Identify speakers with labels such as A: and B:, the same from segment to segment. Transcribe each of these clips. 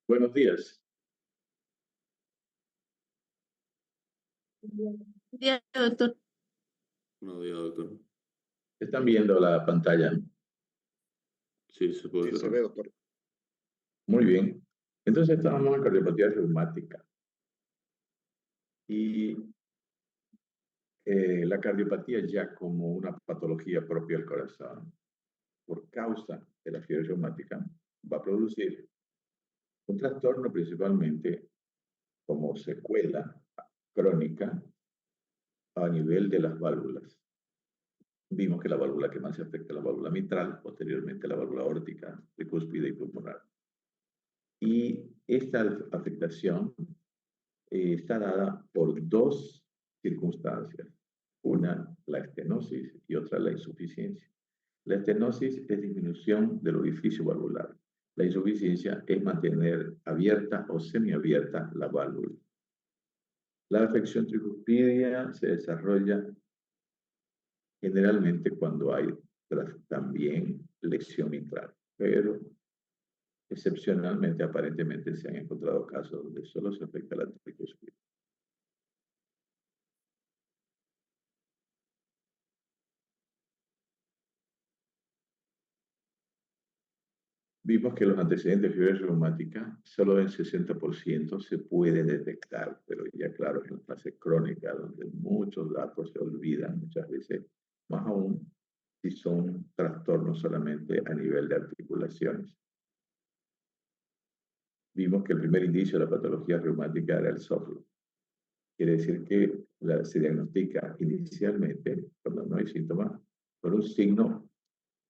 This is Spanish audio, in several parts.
A: Buenos días.
B: Buenos días, doctor.
C: Buenos días, doctor.
A: ¿Están viendo la pantalla?
C: Sí, se puede
D: Sí, se
C: ver.
D: ve, doctor.
A: Muy bien. Entonces estábamos en cardiopatía reumática. Y la cardiopatía ya como una patología propia del corazón, por causa de la fiebre reumática, va a producir un trastorno principalmente como secuela crónica a nivel de las válvulas. Vimos que la válvula que más se afecta es la válvula mitral, posteriormente la válvula aórtica, tricúspide y pulmonar. Y esta afectación está dada por dos circunstancias. Una, la estenosis, y otra, la insuficiencia. La estenosis es disminución del orificio valvular. La insuficiencia es mantener abierta o semiabierta la válvula. La afección tricuspidia se desarrolla generalmente cuando hay también lesión mitral, pero excepcionalmente, aparentemente, se han encontrado casos donde solo se afecta la tricuspidia. Vimos que los antecedentes de fiebre reumática solo en 60% se puede detectar, pero ya claro, en la fase crónica, donde muchos datos se olvidan muchas veces, más aún si son trastornos solamente a nivel de articulaciones. Vimos que el primer indicio de la patología reumática era el soplo. Quiere decir que se diagnostica inicialmente, cuando no hay síntomas, por un signo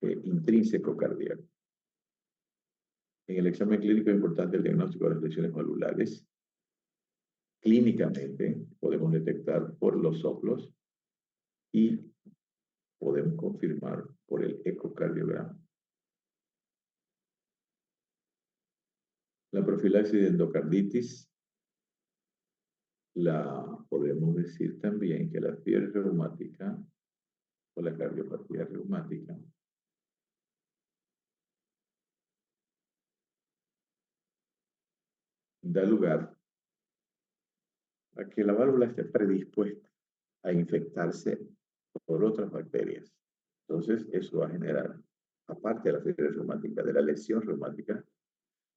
A: intrínseco cardíaco. En el examen clínico es importante el diagnóstico de las lesiones valvulares. Clínicamente podemos detectar por los soplos y podemos confirmar por el ecocardiograma. La profilaxis de endocarditis la podemos decir también que la fiebre reumática o la cardiopatía reumática da lugar a que la válvula esté predispuesta a infectarse por otras bacterias. Entonces, eso va a generar, aparte de la fiebre reumática, de la lesión reumática,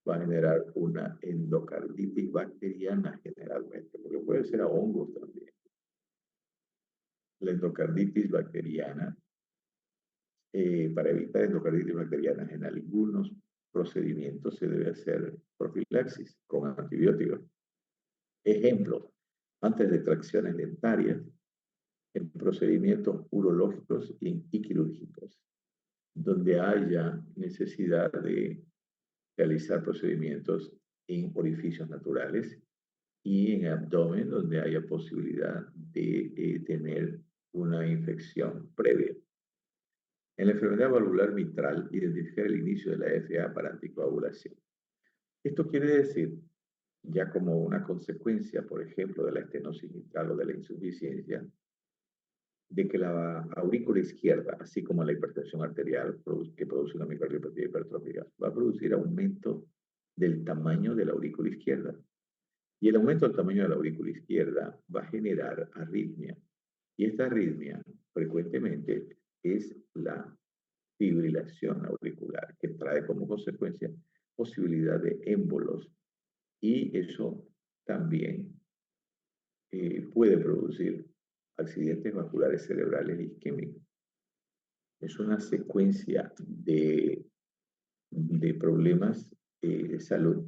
A: va a generar una endocarditis bacteriana generalmente, porque puede ser a hongos también. La endocarditis bacteriana, para evitar endocarditis bacterianas en algunos procedimientos se debe hacer profilaxis con antibióticos. Ejemplo, antes de extracciones dentarias, en procedimientos urológicos y quirúrgicos, donde haya necesidad de realizar procedimientos en orificios naturales y en abdomen, donde haya posibilidad de tener una infección previa. En la enfermedad valvular mitral, identificar el inicio de la FA para anticoagulación. Esto quiere decir, ya como una consecuencia, por ejemplo, de la estenosis mitral o de la insuficiencia, de que la aurícula izquierda, así como la hipertensión arterial que produce una miocardiopatía hipertrófica, va a producir aumento del tamaño de la aurícula izquierda. Y el aumento del tamaño de la aurícula izquierda va a generar arritmia. Y esta arritmia frecuentemente es la fibrilación auricular, que trae como consecuencia posibilidad de émbolos. Y eso también puede producir accidentes vasculares cerebrales isquémicos. Es una secuencia de problemas de salud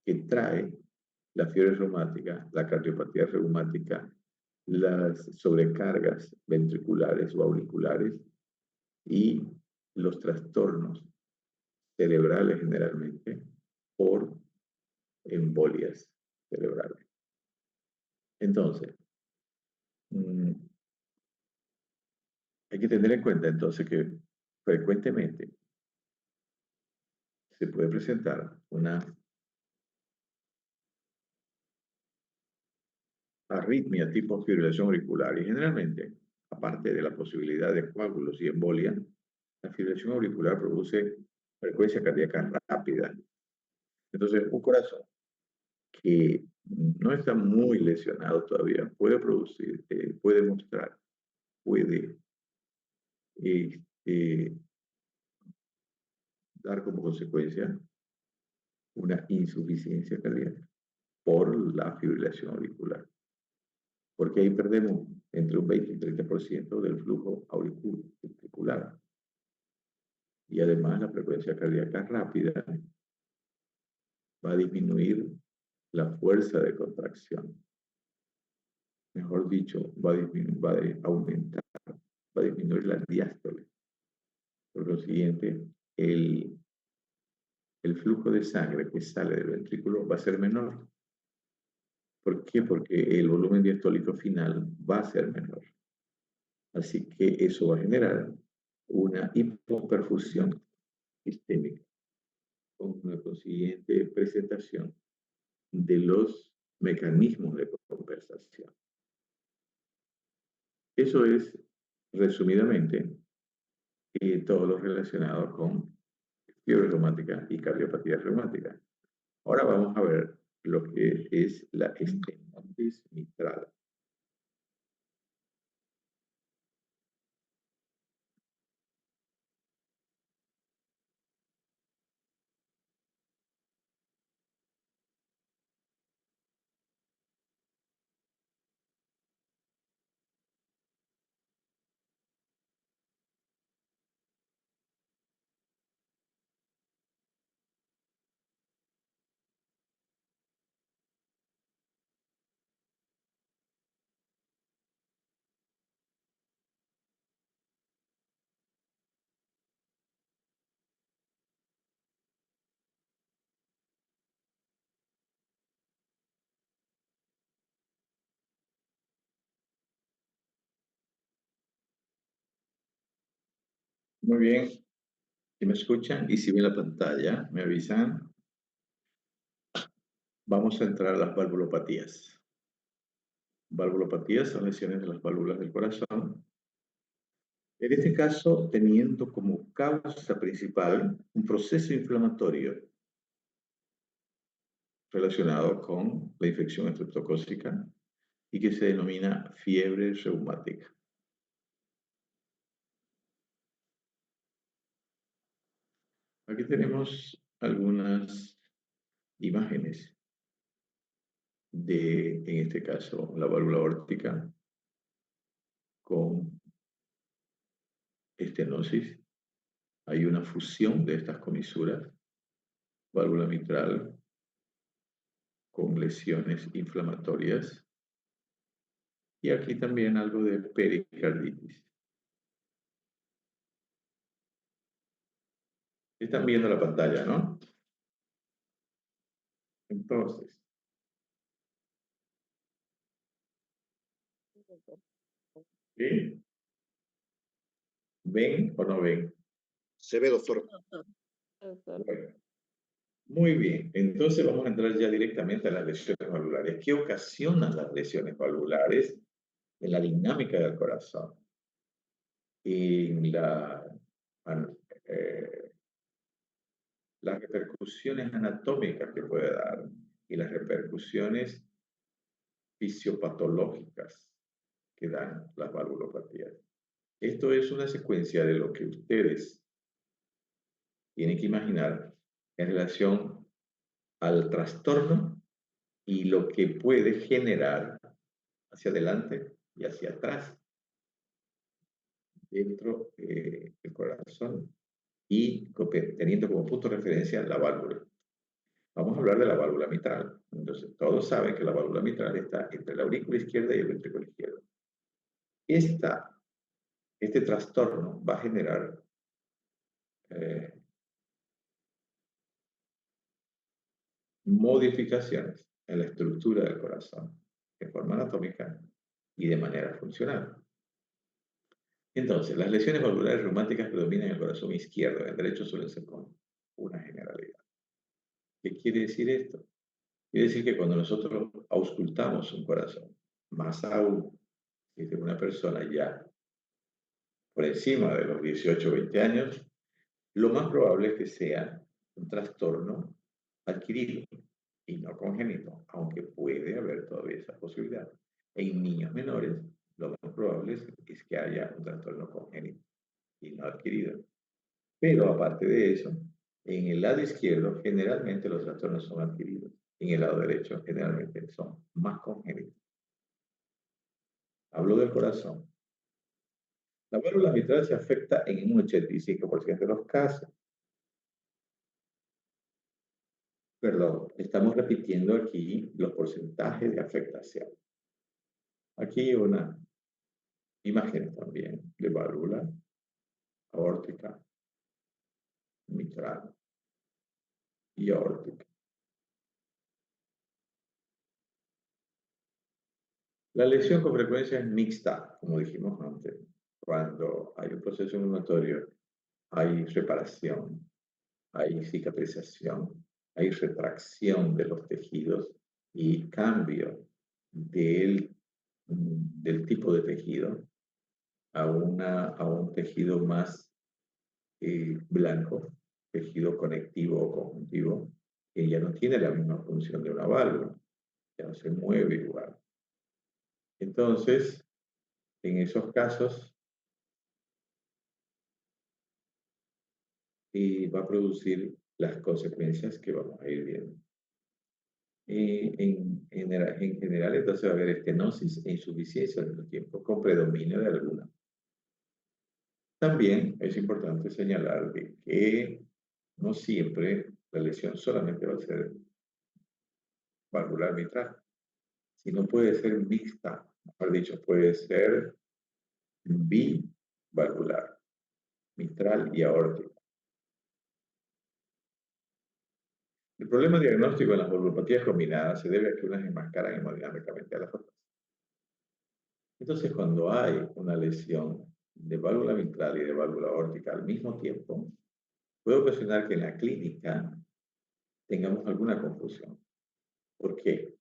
A: que trae la fiebre reumática, la cardiopatía reumática, las sobrecargas ventriculares o auriculares y los trastornos cerebrales generalmente por embolias cerebrales. Entonces, hay que tener en cuenta entonces que frecuentemente se puede presentar una arritmia tipo fibrilación auricular y generalmente, aparte de la posibilidad de coágulos y embolia, la fibrilación auricular produce frecuencia cardíaca rápida. Entonces, un corazón que no está muy lesionado todavía puede producir, puede mostrar, puede este, dar como consecuencia una insuficiencia cardíaca por la fibrilación auricular, porque ahí perdemos entre un 20 y 30% del flujo auricular. Y además la frecuencia cardíaca rápida va a disminuir la fuerza de contracción. Mejor dicho, va a aumentar, va a disminuir la diástole. Por lo siguiente, el flujo de sangre que sale del ventrículo va a ser menor. ¿Por qué? Porque el volumen diastólico final va a ser menor. Así que eso va a generar una hipoperfusión sistémica con una consiguiente presentación de los mecanismos de compensación. Eso es, resumidamente, todo lo relacionado con fiebre reumática y cardiopatía reumática. Ahora vamos a ver lo que es la estenosis mitral. Muy bien, si me escuchan y si ven la pantalla, me avisan. Vamos a entrar a las valvulopatías. Valvulopatías son lesiones de las válvulas del corazón. En este caso, teniendo como causa principal un proceso inflamatorio relacionado con la infección estreptocócica y que se denomina fiebre reumática. Aquí tenemos algunas imágenes de, en este caso, la válvula aórtica con estenosis. Hay una fusión de estas comisuras, válvula mitral con lesiones inflamatorias y aquí también algo de pericarditis. Están viendo la pantalla, ¿no? Entonces, ¿sí? ¿Ven o no ven?
B: Se ve, doctor.
A: Bueno, muy bien. Entonces vamos a entrar ya directamente a las lesiones valvulares. ¿Qué ocasionan las lesiones valvulares en la dinámica del corazón? En las repercusiones anatómicas que puede dar y las repercusiones fisiopatológicas que dan las valvulopatías. Esto es una secuencia de lo que ustedes tienen que imaginar en relación al trastorno y lo que puede generar hacia adelante y hacia atrás dentro del corazón y teniendo como punto de referencia la válvula. Vamos a hablar de la válvula mitral. Entonces, todos saben que la válvula mitral está entre la aurícula izquierda y el ventrículo izquierdo. Este trastorno va a generar modificaciones en la estructura del corazón, de forma anatómica y de manera funcional. Entonces, las lesiones valvulares reumáticas predominan en el corazón izquierdo, en el derecho suelen ser con una generalidad. ¿Qué quiere decir esto? Quiere decir que cuando nosotros auscultamos un corazón, más aún si es de una persona ya por encima de los 18 o 20 años, lo más probable es que sea un trastorno adquirido y no congénito, aunque puede haber todavía esa posibilidad. En niños menores, lo más probable es que haya un trastorno congénito y no adquirido. Pero aparte de eso, en el lado izquierdo generalmente los trastornos son adquiridos. En el lado derecho generalmente son más congénitos. Hablo del corazón. La válvula mitral se afecta en un 85% de los casos. Perdón, estamos repitiendo aquí los porcentajes de afectación. Aquí una imagen también de válvula aórtica, mitral y aórtica. La lesión con frecuencia es mixta, como dijimos antes. Cuando hay un proceso inflamatorio, hay reparación, hay cicatrización, hay retracción de los tejidos y cambio del tipo de tejido a un tejido más blanco, tejido conectivo o conjuntivo, que ya no tiene la misma función de una válvula, ya no se mueve igual. Entonces, en esos casos, va a producir las consecuencias que vamos a ir viendo. En general, entonces va a haber estenosis e insuficiencia al mismo tiempo, con predominio de alguna. También es importante señalar de que no siempre la lesión solamente va a ser valvular mitral, sino puede ser mixta, mejor dicho, puede ser bivalvular, mitral y aórtica. El problema diagnóstico en las valvulopatías combinadas se debe a que unas enmascaran hemodinámicamente a las otras. Entonces, cuando hay una lesión de válvula mitral y de válvula aórtica al mismo tiempo, puede ocasionar que en la clínica tengamos alguna confusión. ¿Por qué?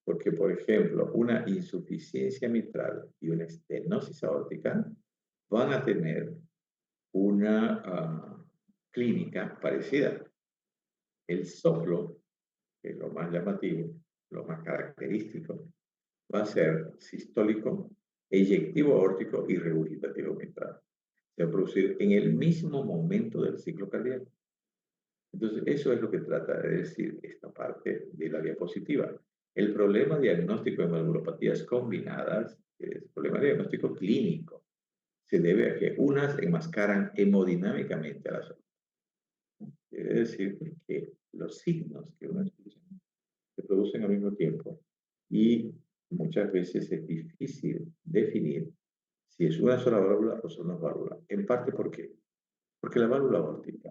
A: Porque, por ejemplo, una insuficiencia mitral y una estenosis aórtica van a tener una clínica parecida. El soplo, que es lo más llamativo, lo más característico, va a ser sistólico, eyectivo aórtico y regurgitativo mitral. Se va a producir en el mismo momento del ciclo cardíaco. Entonces, eso es lo que trata de decir esta parte de la diapositiva. El problema diagnóstico en valvulopatías combinadas es problema diagnóstico clínico. Se debe a que unas enmascaran hemodinámicamente a las otras. Quiere decir que los signos que uno escucha se producen al mismo tiempo y muchas veces es difícil definir si es una sola válvula o son dos válvulas. En parte, ¿por qué? Porque la válvula aórtica,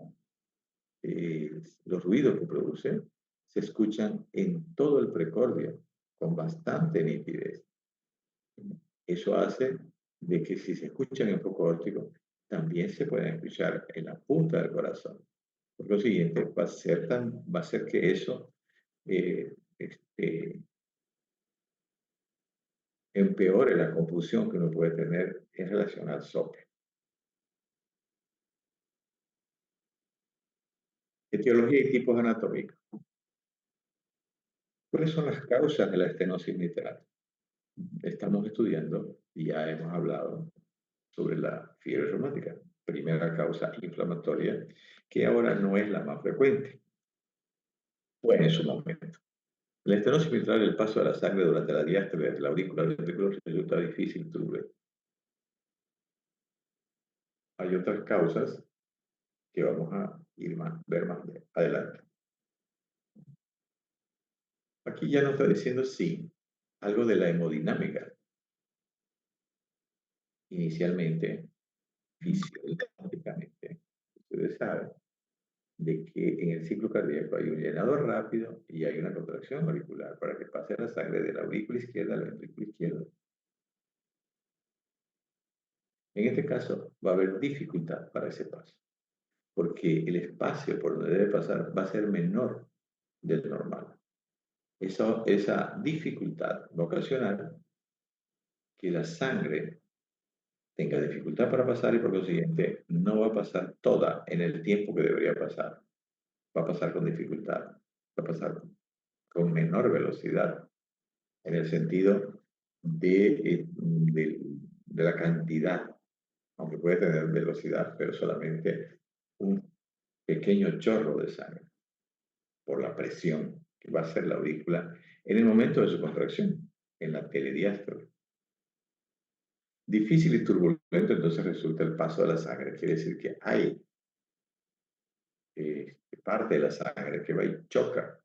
A: los ruidos que produce, se escuchan en todo el precordio con bastante nitidez. Eso hace de que si se escuchan en foco aórtico, también se pueden escuchar en la punta del corazón. Por lo siguiente, va a ser que eso empeore la confusión que uno puede tener en relación al soplo. Etiología y tipos anatómicos. ¿Cuáles son las causas de la estenosis mitral? Estamos estudiando y ya hemos hablado sobre la fiebre reumática, primera causa inflamatoria, que ahora no es la más frecuente. Fue en su momento. La estenosis mitral, el paso de la sangre durante la diástole de la aurícula ventricular resulta difícil de ver. Hay otras causas que vamos a ver más adelante. Aquí ya nos está diciendo sí, algo de la hemodinámica. Inicialmente, fisiológicamente, ustedes saben de que en el ciclo cardíaco hay un llenado rápido y hay una contracción auricular para que pase la sangre de la aurícula izquierda al ventrículo izquierdo. En este caso, va a haber dificultad para ese paso, porque el espacio por donde debe pasar va a ser menor del normal. Esa dificultad va a ocasionar que la sangre tenga dificultad para pasar y por consiguiente no va a pasar toda en el tiempo que debería pasar. Va a pasar con dificultad. va a pasar con menor velocidad, en el sentido de la cantidad, aunque puede tener velocidad, pero solamente un pequeño chorro de sangre por la presión que va a hacer la aurícula en el momento de su contracción, en la telediástole. Difícil y turbulento, entonces resulta el paso de la sangre. Quiere decir que hay parte de la sangre que va y choca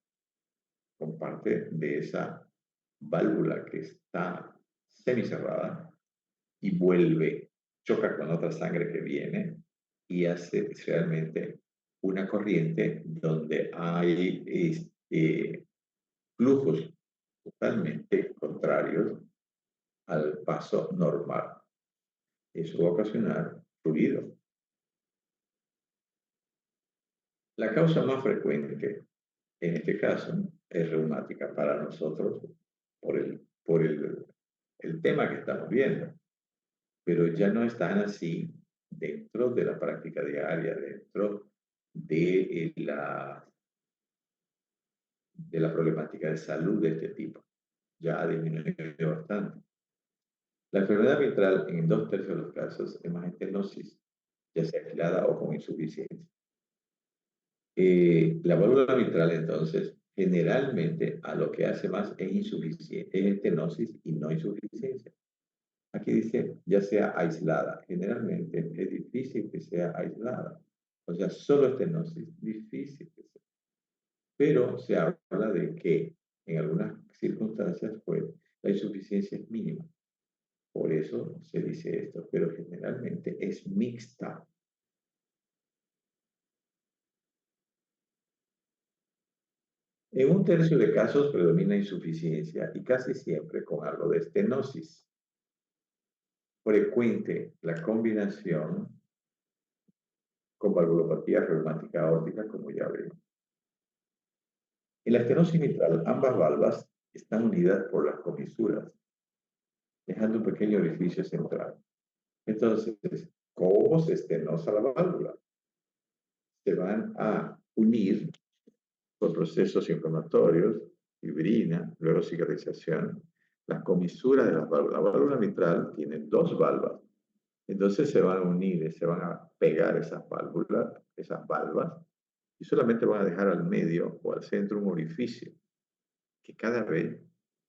A: con parte de esa válvula que está semicerrada y vuelve, choca con otra sangre que viene y hace realmente una corriente donde hay flujos totalmente contrarios al paso normal. Eso va a ocasionar ruido. La causa más frecuente en este caso es reumática para nosotros por el tema que estamos viendo, pero ya no están así dentro de la práctica diaria, dentro de la problemática de salud de este tipo. Ya ha disminuido bastante. La enfermedad mitral en 2/3 de los casos es más estenosis, ya sea aislada o con insuficiencia. La válvula mitral, entonces, generalmente a lo que hace más es insuficiencia, es estenosis y no insuficiencia. Aquí dice, ya sea aislada. Generalmente es difícil que sea aislada. O sea, solo estenosis, difícil que sea. Pero se habla de que en algunas circunstancias, pues, la insuficiencia es mínima. Por eso se dice esto, pero generalmente es mixta. En 1/3 de casos predomina insuficiencia y casi siempre con algo de estenosis. Frecuente la combinación con valvulopatía reumática aórtica, como ya vemos. En la estenosis mitral, ambas valvas están unidas por las comisuras, dejando un pequeño orificio central. Entonces, ¿cómo se estenosa la válvula? Se van a unir por procesos inflamatorios, fibrina, luego cicatrización, las comisuras de las válvulas. La válvula mitral tiene 2 valvas. Entonces se van a unir, se van a pegar esas válvulas, esas valvas, y solamente van a dejar al medio o al centro un orificio que cada vez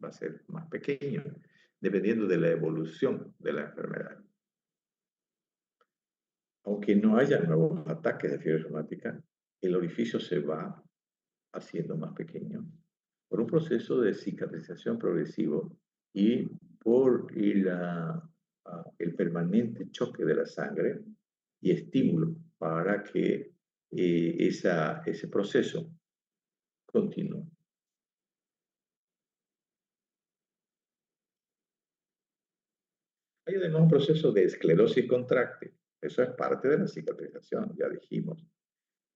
A: va a ser más pequeño, dependiendo de la evolución de la enfermedad. Aunque no haya nuevos ataques de fiebre reumática, el orificio se va haciendo más pequeño por un proceso de cicatrización progresivo y por el permanente choque de la sangre y estímulo para que ese proceso continúe. Hay además un proceso de esclerosis contráctil. Eso es parte de la cicatrización, ya dijimos.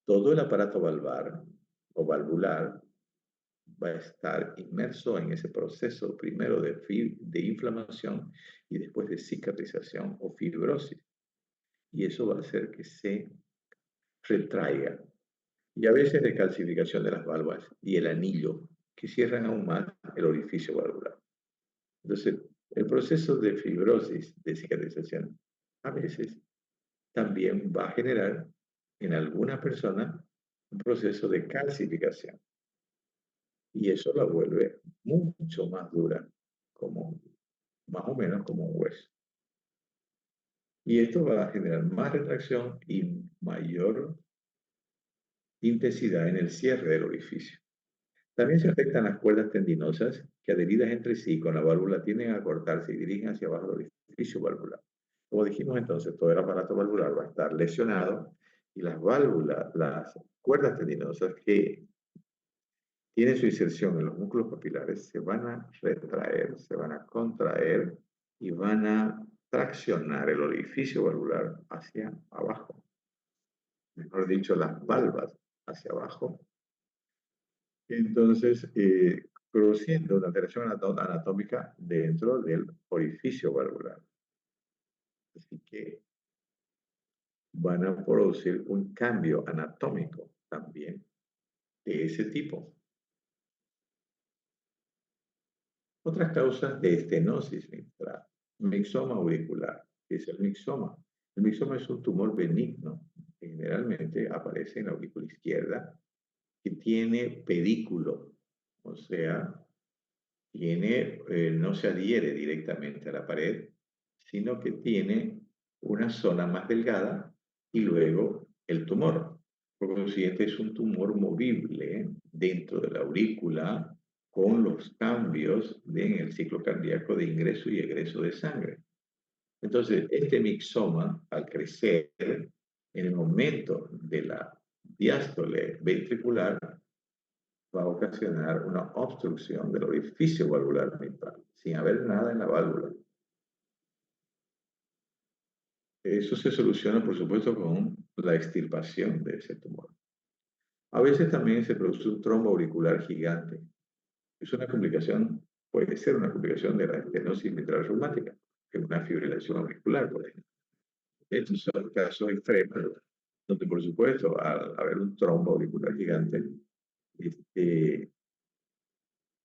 A: Todo el aparato valvar o valvular va a estar inmerso en ese proceso primero de inflamación y después de cicatrización o fibrosis. Y eso va a hacer que se retraiga. Y a veces de calcificación de las válvulas y el anillo, que cierran aún más el orificio valvular. Entonces, el proceso de fibrosis, de cicatrización, a veces también va a generar en algunas personas un proceso de calcificación. Y eso la vuelve mucho más dura, como, más o menos como un hueso. Y esto va a generar más retracción y mayor intensidad en el cierre del orificio. También se afectan las cuerdas tendinosas que adheridas entre sí con la válvula tienden a cortarse y dirigen hacia abajo el orificio valvular. Como dijimos entonces, todo el aparato valvular va a estar lesionado y las válvulas, las cuerdas tendinosas que tienen su inserción en los músculos papilares se van a retraer, se van a contraer y van a traccionar el orificio valvular hacia abajo. Mejor dicho, las valvas hacia abajo. Entonces, produciendo una alteración anatómica dentro del orificio valvular. Así que van a producir un cambio anatómico también de ese tipo. Otras causas de estenosis mitral. Mixoma auricular. ¿Qué es el mixoma? El mixoma es un tumor benigno que generalmente aparece en la aurícula izquierda que tiene pedículo, o sea, no se adhiere directamente a la pared, sino que tiene una zona más delgada y luego el tumor. Por consiguiente, es un tumor movible dentro de la aurícula con los cambios en el ciclo cardíaco de ingreso y egreso de sangre. Entonces, este mixoma, al crecer, en el momento de la diástole ventricular, va a ocasionar una obstrucción del orificio valvular mitral, sin haber nada en la válvula. Eso se soluciona, por supuesto, con la extirpación de ese tumor. A veces también se produce un trombo auricular gigante. Es una complicación, puede ser una complicación de la estenosis mitral reumática, que es una fibrilación auricular, por ejemplo. Estos son casos extremos, donde, por supuesto, al haber un trombo auricular gigante,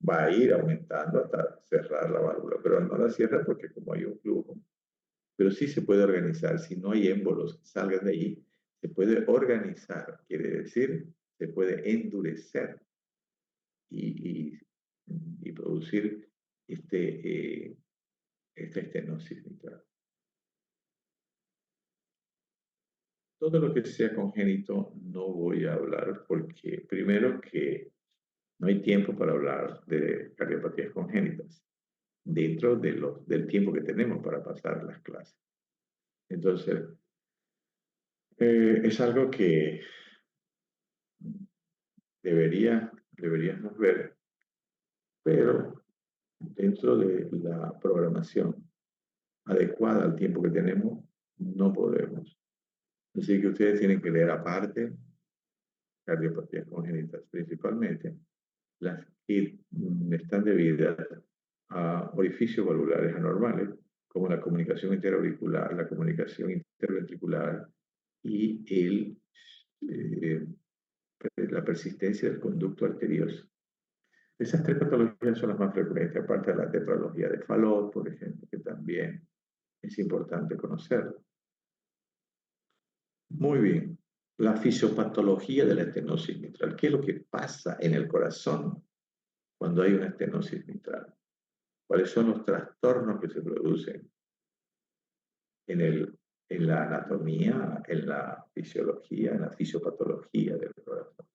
A: va a ir aumentando hasta cerrar la válvula, pero no la cierra porque como hay un flujo. Pero sí se puede organizar, si no hay émbolos que salgan de ahí, se puede organizar, quiere decir, se puede endurecer y producir esta estenosis mitral. Todo lo que sea congénito no voy a hablar porque primero que no hay tiempo para hablar de cardiopatías congénitas dentro del tiempo que tenemos para pasar las clases. Entonces, es algo que deberíamos ver, pero dentro de la programación adecuada al tiempo que tenemos, no podemos. Así que ustedes tienen que leer aparte cardiopatías congénitas, principalmente las que están debidas a orificios valvulares anormales, como la comunicación interauricular, la comunicación interventricular y la persistencia del conducto arterioso. Esas tres patologías son las más frecuentes, aparte de la tetralogía de Fallot, por ejemplo, que también es importante conocer. Muy bien. La fisiopatología de la estenosis mitral. ¿Qué es lo que pasa en el corazón cuando hay una estenosis mitral? ¿Cuáles son los trastornos que se producen en la anatomía, en la fisiología, en la fisiopatología del corazón?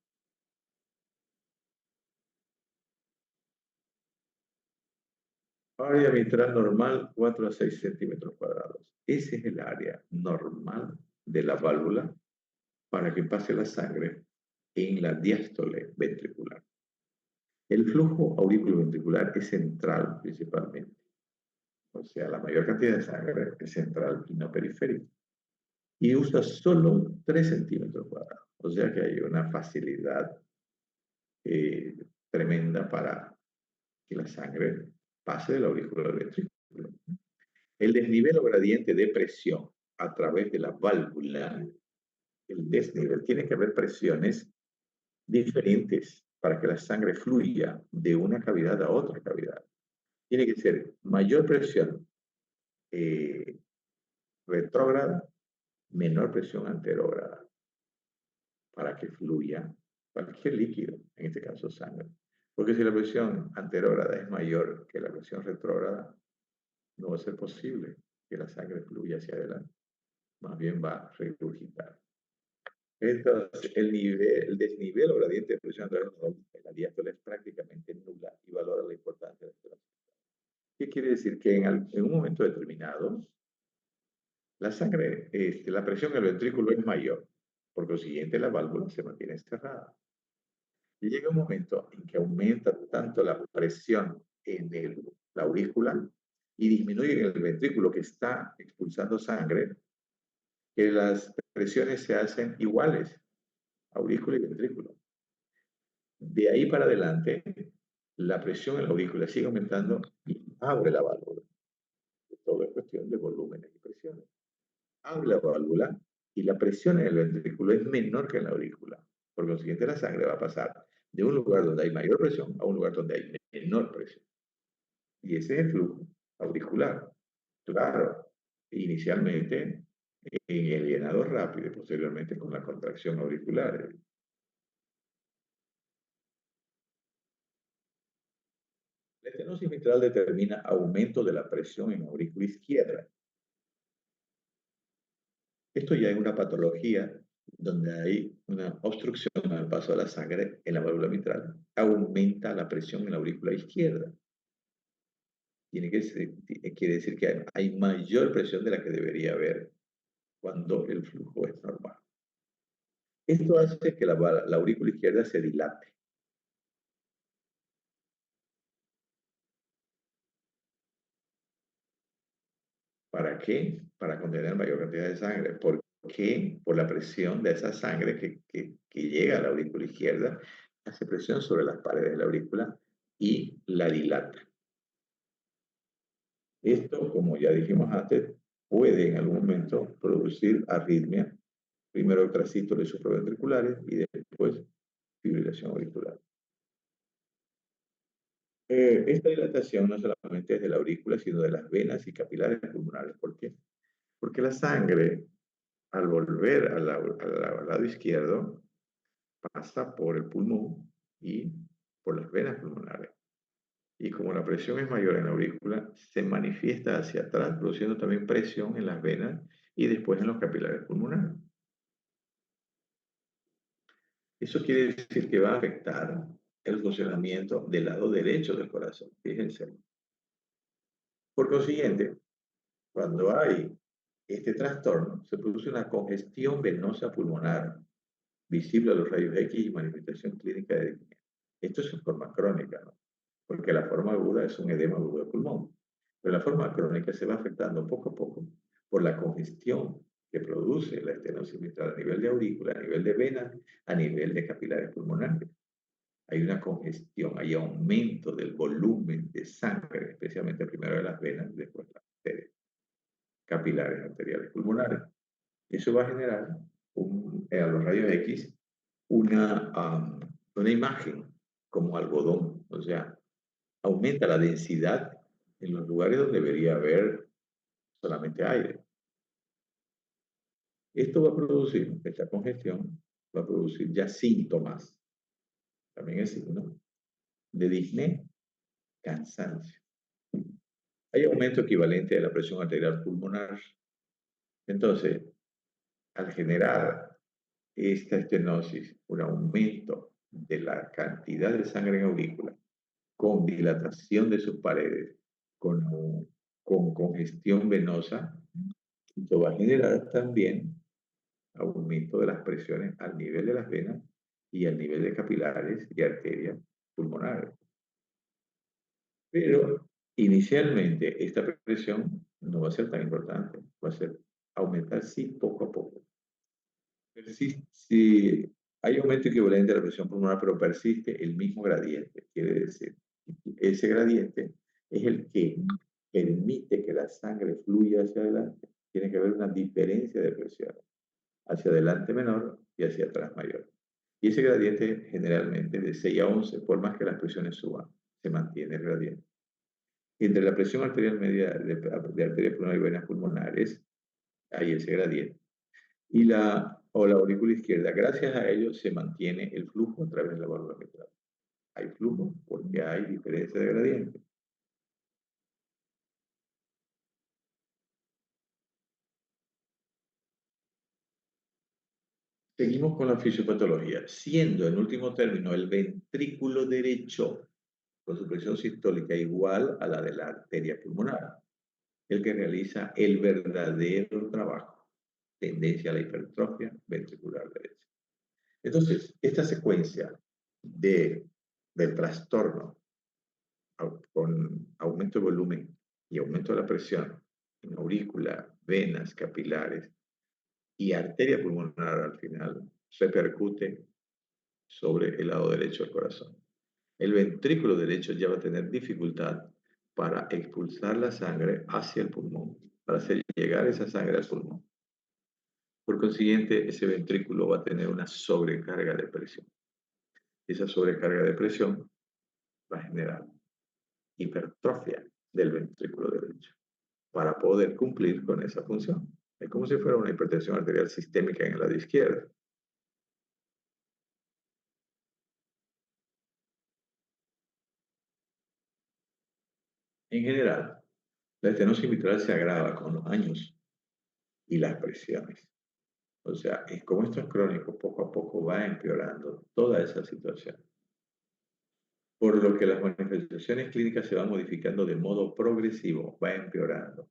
A: Área mitral normal, 4 a 6 centímetros cuadrados. Ese es el área normal de la válvula para que pase la sangre en la diástole ventricular. El flujo auriculoventricular es central principalmente. O sea, la mayor cantidad de sangre es central y no periférica. Y usa solo 3 centímetros cuadrados. O sea que hay una facilidad tremenda para que la sangre pase de la aurícula al ventrículo. El desnivel o gradiente de presión a través de la válvula, el desnivel, tiene que haber presiones diferentes para que la sangre fluya de una cavidad a otra cavidad. Tiene que ser mayor presión retrógrada, menor presión anterógrada, para que fluya cualquier líquido, en este caso sangre. Porque si la presión anterógrada es mayor que la presión retrógrada, no va a ser posible que la sangre fluya hacia adelante. Más bien va a regurgitar. Entonces, el desnivel o gradiente de presión de la diástole es prácticamente nula y valora la importancia de la. ¿Qué quiere decir? Que en un momento determinado, la sangre, la presión en el ventrículo es mayor. Por consiguiente, la válvula se mantiene cerrada. Y llega un momento en que aumenta tanto la presión en la aurícula y disminuye en el ventrículo que está expulsando sangre, que las presiones se hacen iguales, aurícula y ventrículo. De ahí para adelante, la presión en la aurícula sigue aumentando y abre la válvula. Todo es cuestión de volúmenes y presiones. Abre la válvula y la presión en el ventrículo es menor que en la aurícula. Por consiguiente, la sangre va a pasar de un lugar donde hay mayor presión a un lugar donde hay menor presión. Y ese es el flujo auricular. Claro, inicialmente en el llenado rápido y posteriormente con la contracción auricular. La estenosis mitral determina aumento de la presión en la aurícula izquierda. Esto ya es una patología donde hay una obstrucción al paso de la sangre en la válvula mitral. Aumenta la presión en la aurícula izquierda. Quiere decir que hay mayor presión de la que debería haber cuando el flujo es normal. Esto hace que la aurícula izquierda se dilate. ¿Para qué? Para contener mayor cantidad de sangre. ¿Por qué? Por la presión de esa sangre que llega a la aurícula izquierda, hace presión sobre las paredes de la aurícula y la dilata. Esto, como ya dijimos antes, puede en algún momento producir arritmia, primero trasístoles supraventriculares y después fibrilación auricular. Esta dilatación no solamente es de la aurícula, sino de las venas y capilares pulmonares. ¿Por qué? Porque la sangre, al volver al lado izquierdo, pasa por el pulmón y por las venas pulmonares. Y como la presión es mayor en la aurícula, se manifiesta hacia atrás, produciendo también presión en las venas y después en los capilares pulmonares. Eso quiere decir que va a afectar el funcionamiento del lado derecho del corazón, fíjense. Por consiguiente, cuando hay este trastorno, se produce una congestión venosa pulmonar visible a los rayos X y manifestación clínica de arritmia. Esto es en forma crónica, ¿no? Porque la forma aguda es un edema agudo de pulmón. Pero la forma crónica se va afectando poco a poco por la congestión que produce la estenosis mitral a nivel de aurícula, a nivel de venas, a nivel de capilares pulmonares. Hay una congestión, hay aumento del volumen de sangre, especialmente primero de las venas, después de las arterias, capilares arteriales pulmonares. Eso va a generar a los rayos X una imagen como algodón, o sea, aumenta la densidad en los lugares donde debería haber solamente aire. Esto va a producir, esta congestión, va a producir ya síntomas, también es signo de disnea, cansancio. Hay aumento equivalente de la presión arterial pulmonar. Entonces, al generar esta estenosis, un aumento de la cantidad de sangre en aurícula, con dilatación de sus paredes, con congestión venosa, esto va a generar también aumento de las presiones al nivel de las venas y al nivel de capilares y arterias pulmonares. Pero inicialmente esta presión no va a ser tan importante, va a ser aumentar sí poco a poco. Pero si hay aumento equivalente a la presión pulmonar, pero persiste el mismo gradiente, quiere decir, ese gradiente es el que permite que la sangre fluya hacia adelante. Tiene que haber una diferencia de presión, hacia adelante menor y hacia atrás mayor. Y ese gradiente generalmente de 6 a 11, por más que las presiones suban, se mantiene el gradiente. Entre la presión arterial media de arteria pulmonar y venas pulmonares, hay ese gradiente. Y la aurícula izquierda, gracias a ello se mantiene el flujo a través de la válvula mitral. Hay flujo porque hay diferencia de gradiente. Seguimos con la fisiopatología, siendo en último término el ventrículo derecho con su presión sistólica igual a la de la arteria pulmonar, el que realiza el verdadero trabajo, tendencia a la hipertrofia ventricular derecha. Entonces, esta secuencia del trastorno con aumento de volumen y aumento de la presión en aurícula, venas, capilares y arteria pulmonar al final, repercute sobre el lado derecho del corazón. El ventrículo derecho ya va a tener dificultad para expulsar la sangre hacia el pulmón, para hacer llegar esa sangre al pulmón. Por consiguiente, ese ventrículo va a tener una sobrecarga de presión. Esa sobrecarga de presión va a generar hipertrofia del ventrículo derecho para poder cumplir con esa función. Es como si fuera una hipertensión arterial sistémica en el lado izquierdo. En general, la estenosis mitral se agrava con los años y las presiones. O sea, es como esto es crónico, poco a poco va empeorando toda esa situación. Por lo que las manifestaciones clínicas se van modificando de modo progresivo, va empeorando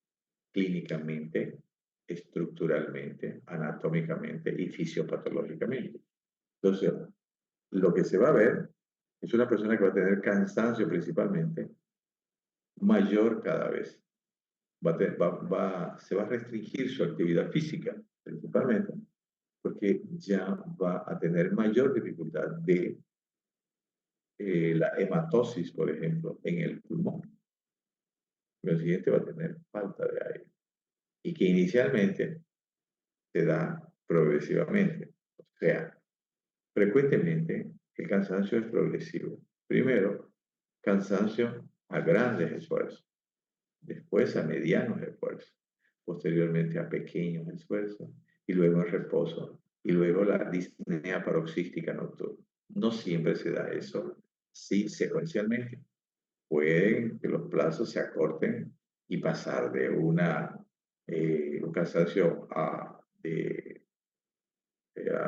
A: clínicamente, estructuralmente, anatómicamente y fisiopatológicamente. Entonces, lo que se va a ver es una persona que va a tener cansancio principalmente, mayor cada vez. Se va a restringir su actividad física principalmente, porque ya va a tener mayor dificultad de la hematosis, por ejemplo, en el pulmón. Lo siguiente va a tener falta de aire. Y que inicialmente se da progresivamente. O sea, frecuentemente el cansancio es progresivo. Primero, cansancio a grandes esfuerzos, después a medianos esfuerzos, posteriormente a pequeños esfuerzos, y luego el reposo, y luego la disnea paroxística nocturna. No siempre se da eso, sí secuencialmente. Pueden que los plazos se acorten y pasar de un cansancio a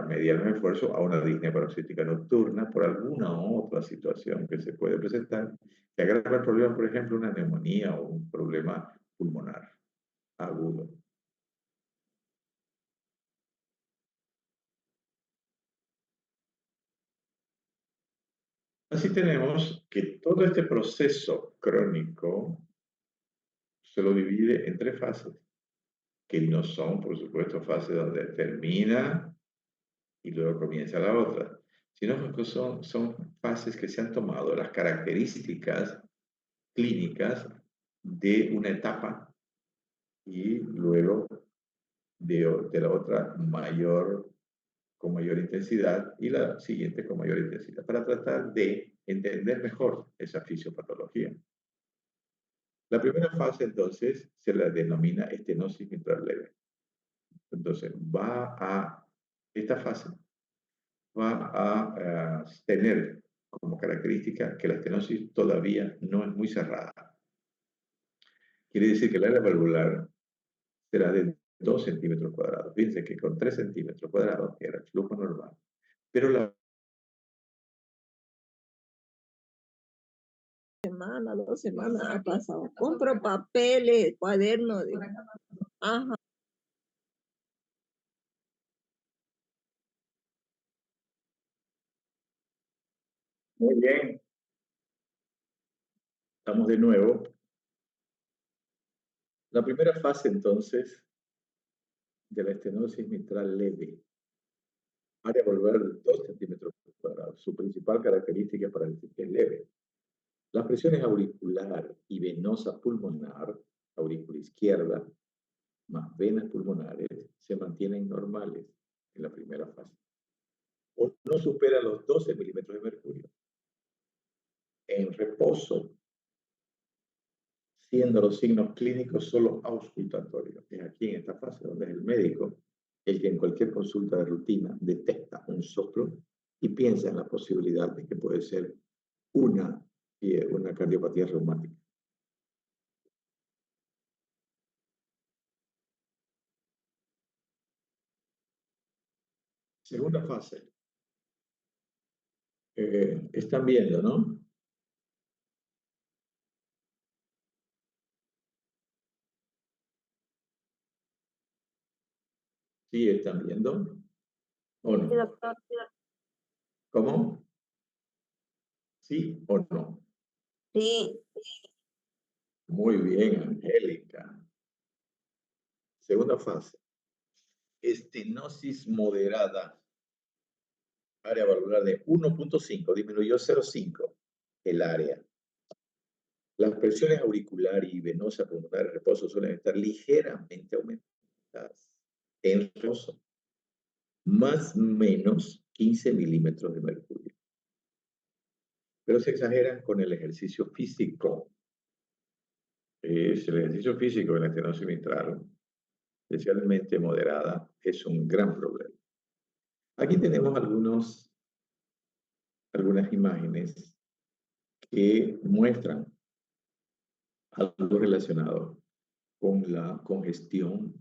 A: mediano esfuerzo a una disnea paroxística nocturna por alguna otra situación que se puede presentar que agrava el problema, por ejemplo, una neumonía o un problema pulmonar agudo. Así tenemos que todo este proceso crónico se lo divide en tres fases, que no son, por supuesto, fases donde termina y luego comienza la otra, sino que son fases que se han tomado las características clínicas de una etapa y luego de la otra con mayor intensidad y la siguiente con mayor intensidad, para tratar de entender mejor esa fisiopatología. La primera fase, entonces, se la denomina estenosis mitral leve. Entonces, esta fase va a tener como característica que la estenosis todavía no es muy cerrada. Quiere decir que el área valvular será de 2 centímetros cuadrados. Fíjense que con 3 centímetros cuadrados era el flujo normal. Pero la
B: semana, 2 semanas ha pasado. Compro papeles, cuadernos. Ajá.
A: Muy bien, estamos de nuevo. La primera fase, entonces, de la estenosis mitral leve. Área valvular de 2 centímetros cuadrados. Su principal característica para decir que es leve. Las presiones auricular y venosa pulmonar, aurícula izquierda, más venas pulmonares, se mantienen normales en la primera fase. O no supera los 12 milímetros de mercurio. En reposo, siendo los signos clínicos solo auscultatorios. Es aquí en esta fase donde es el médico el que en cualquier consulta de rutina detecta un soplo y piensa en la posibilidad de que puede ser una cardiopatía reumática. Segunda fase. Están viendo, ¿no? ¿Sí están viendo? ¿O no?
B: Sí, doctor.
A: ¿Cómo? ¿Sí o no?
B: Sí.
A: Muy bien, Angélica. Segunda fase. Estenosis moderada. Área valvular de 1.5, disminuyó 0.5 el área. Las presiones auricular y venosa pulmonar en reposo suelen estar ligeramente aumentadas en reposo, más o menos 15 milímetros de mercurio. Pero se exageran con el ejercicio físico. es el ejercicio físico en la estenosis mitral, especialmente moderada, es un gran problema. Aquí tenemos algunas imágenes que muestran algo relacionado con la congestión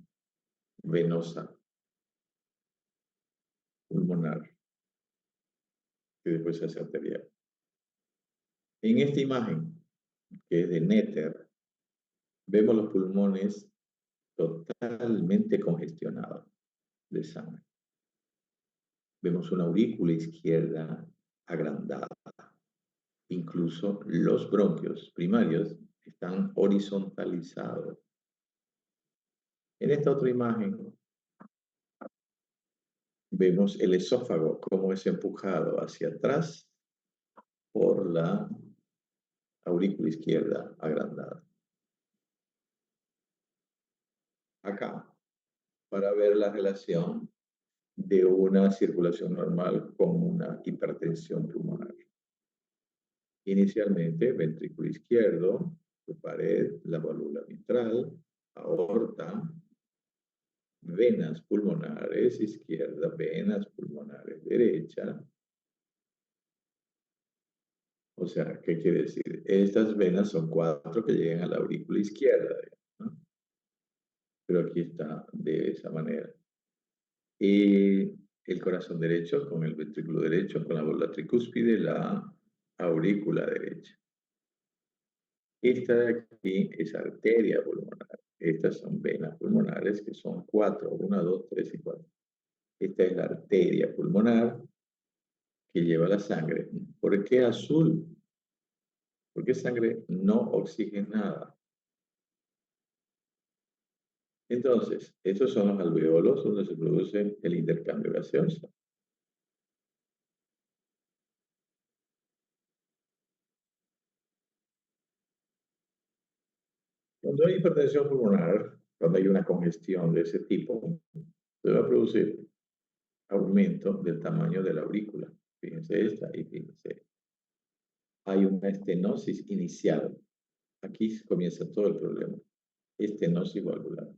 A: venosa pulmonar, que después se hace arterial. En esta imagen, que es de Netter, vemos los pulmones totalmente congestionados de sangre. Vemos una aurícula izquierda agrandada. Incluso los bronquios primarios están horizontalizados. En esta otra imagen vemos el esófago como es empujado hacia atrás por la aurícula izquierda agrandada. Acá, para ver la relación de una circulación normal con una hipertensión pulmonar. Inicialmente, ventrículo izquierdo, su pared, la válvula mitral, aorta, venas pulmonares izquierda, venas pulmonares derecha. O sea, ¿qué quiere decir? Estas venas son 4 que llegan a la aurícula izquierda, ¿no? Pero aquí está de esa manera. Y el corazón derecho con el ventrículo derecho, con la válvula tricúspide, la aurícula derecha. Esta de aquí es arteria pulmonar. Estas son venas pulmonares que son 4, 1, 2, 3 y 4. Esta es la arteria pulmonar que lleva la sangre. ¿Por qué azul? Porque sangre no oxigenada. Entonces, estos son los alveolos donde se produce el intercambio gaseoso. Cuando hay hipertensión pulmonar, cuando hay una congestión de ese tipo, se va a producir aumento del tamaño de la aurícula. Fíjense esta y fíjense. Hay una estenosis inicial. Aquí comienza todo el problema. Estenosis valvular,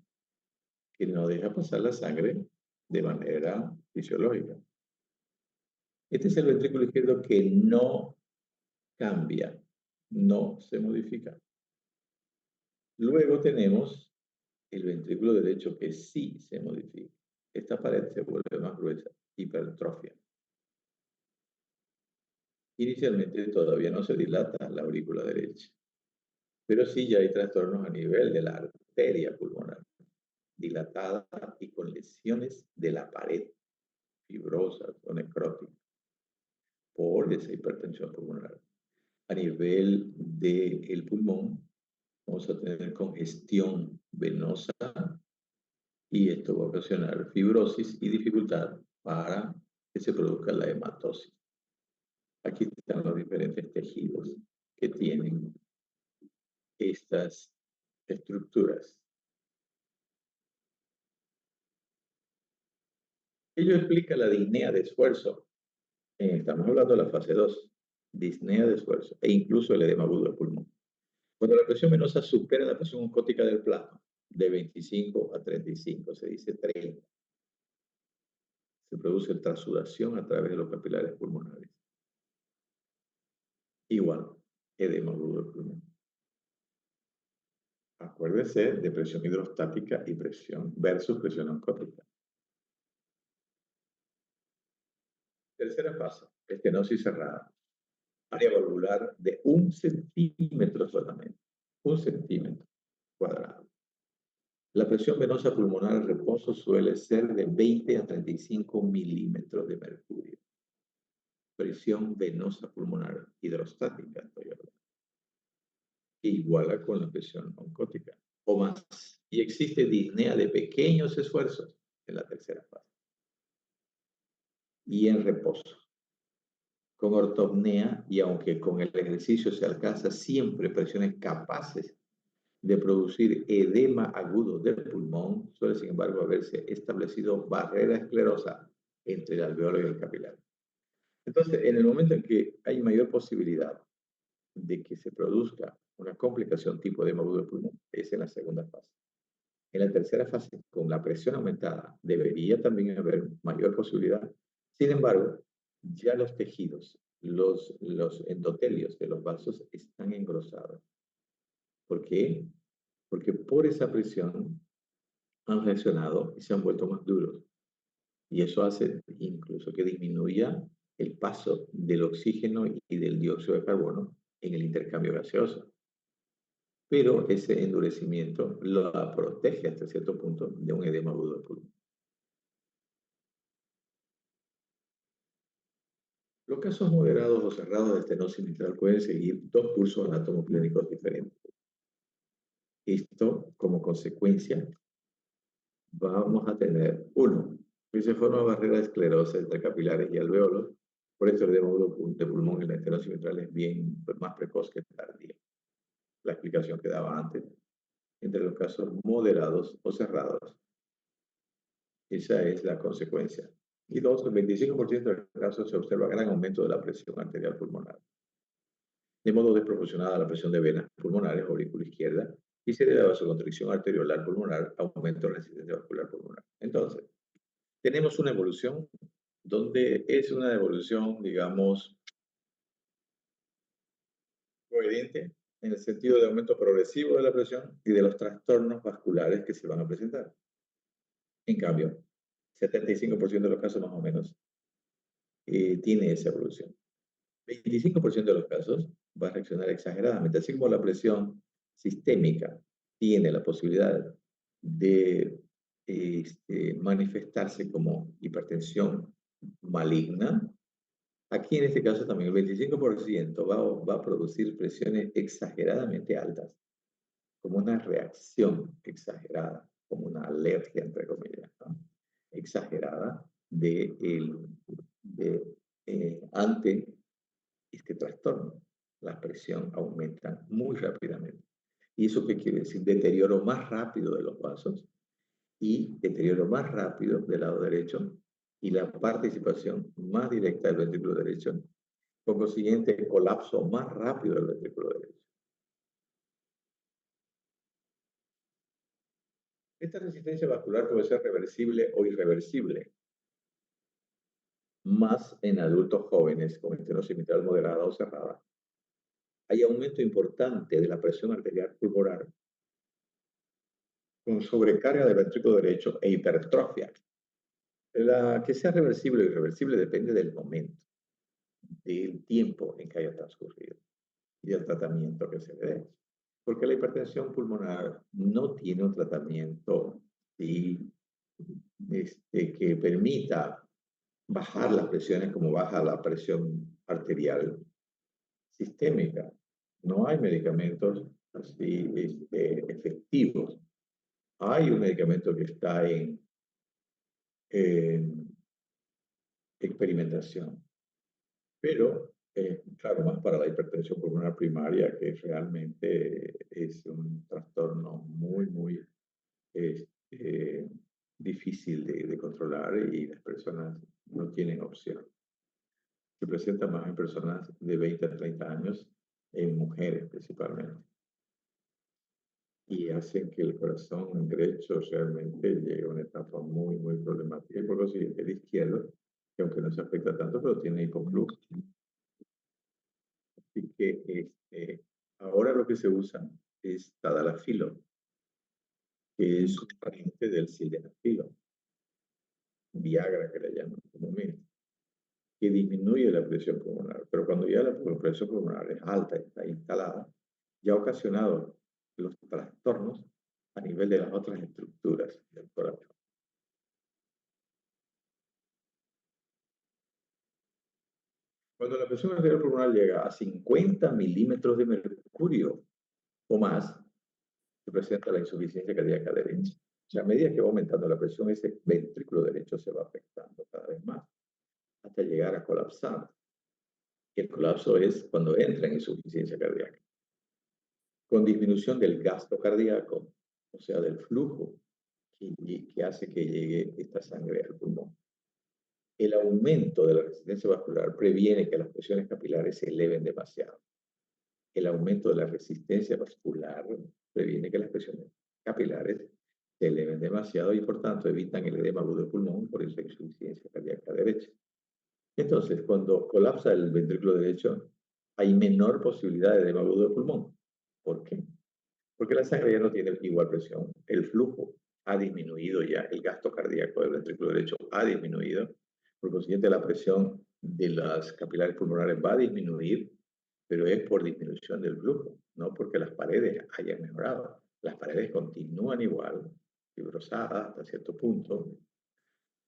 A: que no deja pasar la sangre de manera fisiológica. Este es el ventrículo izquierdo que no cambia, no se modifica. Luego tenemos el ventrículo derecho que sí se modifica. Esta pared se vuelve más gruesa, hipertrofia. Inicialmente todavía no se dilata la aurícula derecha, pero sí ya hay trastornos a nivel de la arteria pulmonar, dilatada y con lesiones de la pared, fibrosas o necróticas, por esa hipertensión pulmonar. A nivel del pulmón, vamos a tener congestión venosa y esto va a ocasionar fibrosis y dificultad para que se produzca la hematosis. Aquí están los diferentes tejidos que tienen estas estructuras. Ello explica la disnea de esfuerzo. Estamos hablando de la fase 2, disnea de esfuerzo, e incluso el edema agudo del pulmón. Cuando la presión venosa supera la presión oncótica del plasma, de 25 a 35, se dice 30, se produce transudación a través de los capilares pulmonares. Igual, edema agudo del pulmón. Acuérdese de presión hidrostática y presión versus presión oncótica. Tercera fase, estenosis cerrada. Área valvular de 1 centímetro solamente. 1 centímetro cuadrado. La presión venosa pulmonar en reposo suele ser de 20 a 35 milímetros de mercurio. Presión venosa pulmonar hidrostática, estoy hablando. Iguala con la presión oncótica o más. Y existe disnea de pequeños esfuerzos en la tercera fase. Y en reposo. Con ortopnea, y aunque con el ejercicio se alcanza siempre presiones capaces de producir edema agudo del pulmón, suele sin embargo haberse establecido barrera esclerosa entre el alveolo y el capilar. Entonces, en el momento en que hay mayor posibilidad de que se produzca una complicación tipo edema agudo del pulmón. Es en la segunda fase. En la tercera fase, con la presión aumentada, debería también haber mayor posibilidad. Sin embargo, ya los tejidos, los endotelios de los vasos están engrosados. ¿Por qué? Porque por esa presión han reaccionado y se han vuelto más duros. Y eso hace incluso que disminuya el paso del oxígeno y del dióxido de carbono en el intercambio gaseoso. Pero ese endurecimiento lo protege hasta cierto punto de un edema agudo del pulmón. Los casos moderados o cerrados de estenosis mitral pueden seguir dos cursos anatomoclínicos diferentes. Esto, como consecuencia, vamos a tener, uno, que se forma barrera de esclerosis entre capilares y alvéolos. Por eso el edema agudo de pulmón en la estenosis mitral es bien más precoz que tardía. La explicación que daba antes, entre los casos moderados o cerrados. Esa es la consecuencia. Y dos, el 25% de los casos se observa gran aumento de la presión arterial pulmonar, de modo desproporcionada a la presión de venas pulmonares, aurícula izquierda, y se debe a vasoconstricción arteriolar pulmonar, aumento de la resistencia vascular pulmonar. Entonces, tenemos una evolución donde es una evolución, digamos, coherente en el sentido de aumento progresivo de la presión y de los trastornos vasculares que se van a presentar. En cambio, 75% de los casos más o menos tiene esa evolución. 25% de los casos va a reaccionar exageradamente, así como la presión sistémica tiene la posibilidad de manifestarse como hipertensión maligna. Aquí en este caso también el 25% va a producir presiones exageradamente altas, como una reacción exagerada, como una alergia, entre comillas, ¿no? Exagerada ante este trastorno. La presión aumenta muy rápidamente. ¿Y eso qué quiere decir? Deterioro más rápido de los vasos y deterioro más rápido del lado derecho y la participación más directa del ventrículo derecho, con consiguiente colapso más rápido del ventrículo derecho. Esta resistencia vascular puede ser reversible o irreversible, más en adultos jóvenes con estenosis mitral moderada o cerrada. Hay aumento importante de la presión arterial pulmonar con sobrecarga del ventrículo derecho e hipertrofia. La que sea reversible o irreversible depende del momento, del tiempo en que haya transcurrido y del tratamiento que se le dé. Porque la hipertensión pulmonar no tiene un tratamiento que permita bajar las presiones como baja la presión arterial sistémica. No hay medicamentos así efectivos. Hay un medicamento que está en experimentación, pero claro, más para la hipertensión pulmonar primaria, que realmente es un trastorno muy difícil de controlar y las personas no tienen opción. Se presenta más en personas de 20 a 30 años, en mujeres principalmente. Y hacen que el corazón derecho realmente llegue a una etapa muy problemática. Y por lo siguiente, el izquierdo, que aunque no se afecta tanto, pero tiene hipoflux. Así que ahora lo que se usa es tadalafilo, que es un pariente del sildenafilo, Viagra que le llaman comúnmente, que disminuye la presión pulmonar. Pero cuando ya la presión pulmonar es alta, está instalada, ya ha ocasionado los trastornos a nivel de las otras estructuras del corazón. Cuando la presión arterial pulmonar llega a 50 milímetros de mercurio o más, se presenta la insuficiencia cardíaca derecha. O sea, a medida que va aumentando la presión, ese ventrículo derecho se va afectando cada vez más, hasta llegar a colapsar. Y el colapso es cuando entra en insuficiencia cardíaca. Con disminución del gasto cardíaco, o sea, del flujo que hace que llegue esta sangre al pulmón. El aumento de la resistencia vascular previene que las presiones capilares se eleven demasiado. el aumento de la resistencia vascular previene que las presiones capilares se eleven demasiado y por tanto evitan el edema agudo de pulmón, por eso insuficiencia cardíaca derecha. Entonces, cuando colapsa el ventrículo derecho, hay menor posibilidad de edema agudo de pulmón. ¿Por qué? Porque la sangre ya no tiene igual presión, el flujo ha disminuido ya, el gasto cardíaco del ventrículo derecho ha disminuido, por consiguiente la presión de las capilares pulmonares va a disminuir, pero es por disminución del flujo, no porque las paredes hayan mejorado. Las paredes continúan igual, fibrosadas hasta cierto punto,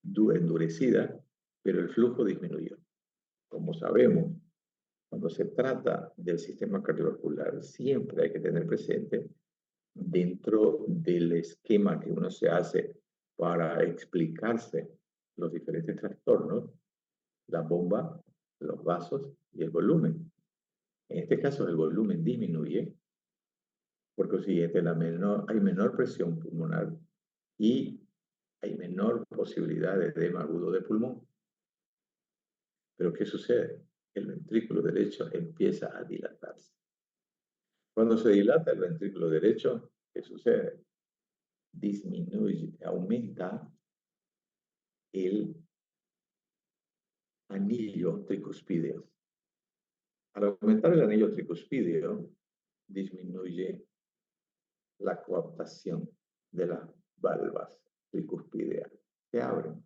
A: endurecidas, pero el flujo disminuyó. Como sabemos, cuando se trata del sistema cardiovascular, siempre hay que tener presente, dentro del esquema que uno se hace para explicarse los diferentes trastornos, la bomba, los vasos y el volumen. En este caso, el volumen disminuye, por consiguiente, hay menor presión pulmonar y hay menor posibilidad de edema agudo de pulmón. Pero ¿qué sucede? El ventrículo derecho empieza a dilatarse. Cuando se dilata el ventrículo derecho, ¿qué sucede? Disminuye, aumenta el anillo tricuspideo. Al aumentar el anillo tricuspideo, disminuye la coaptación de las valvas tricuspídeas. Se abren.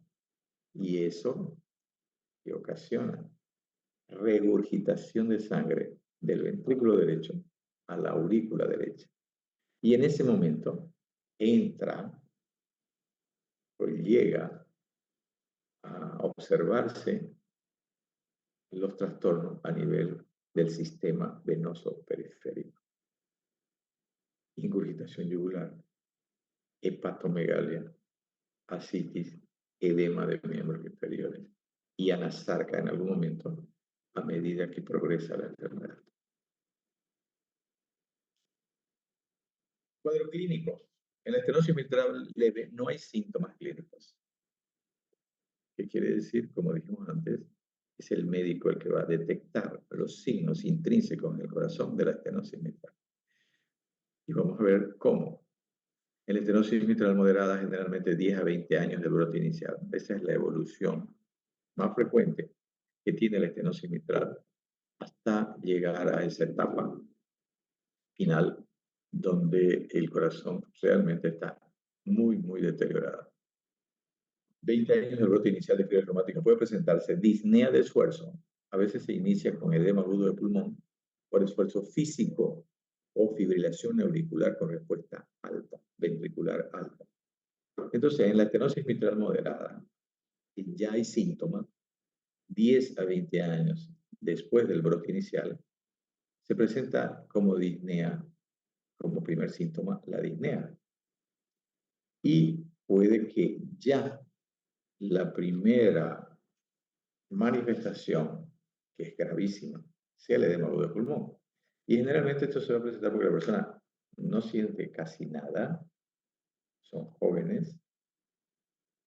A: Y eso que ocasiona regurgitación de sangre del ventrículo derecho a la aurícula derecha. Y en ese momento entra o llega a observarse los trastornos a nivel del sistema venoso periférico. Ingurgitación yugular, hepatomegalia, ascitis, edema de miembros inferiores y anasarca en algún momento a medida que progresa la enfermedad. Cuadro clínico. En la estenosis mitral leve no hay síntomas clínicos. ¿Qué quiere decir? Como dijimos antes, es el médico el que va a detectar los signos intrínsecos en el corazón de la estenosis mitral. Y vamos a ver cómo. En la estenosis mitral moderada, generalmente 10 a 20 años de brote inicial. Esa es la evolución más frecuente que tiene la estenosis mitral hasta llegar a esa etapa final donde el corazón realmente está muy, muy deteriorado. 20 años de brote inicial de fiebre reumática puede presentarse disnea de esfuerzo. A veces se inicia con edema agudo de pulmón por esfuerzo físico o fibrilación auricular con respuesta alta, ventricular alta. Entonces, en la estenosis mitral moderada, ya hay síntomas, 10 a 20 años después del brote inicial, se presenta como disnea, como primer síntoma, la disnea. Y puede que ya la primera manifestación, que es gravísima, sea el edema agudo de pulmón. Y generalmente esto se va a presentar porque la persona no siente casi nada, son jóvenes,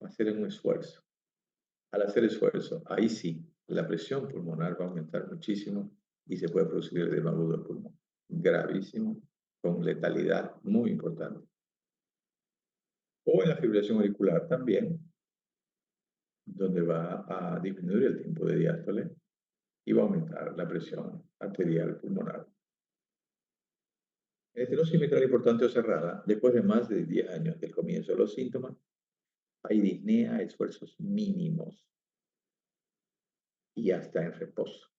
A: va a hacer un esfuerzo. Al hacer esfuerzo, ahí sí, la presión pulmonar va a aumentar muchísimo y se puede producir el edema agudo de pulmón. Gravísimo, con letalidad muy importante. O en la fibrilación auricular también, donde va a disminuir el tiempo de diástole y va a aumentar la presión arterial pulmonar. En estenosis mitral importante o cerrada, después de más de 10 años del comienzo de los síntomas, hay disnea a esfuerzos mínimos y hasta en reposo.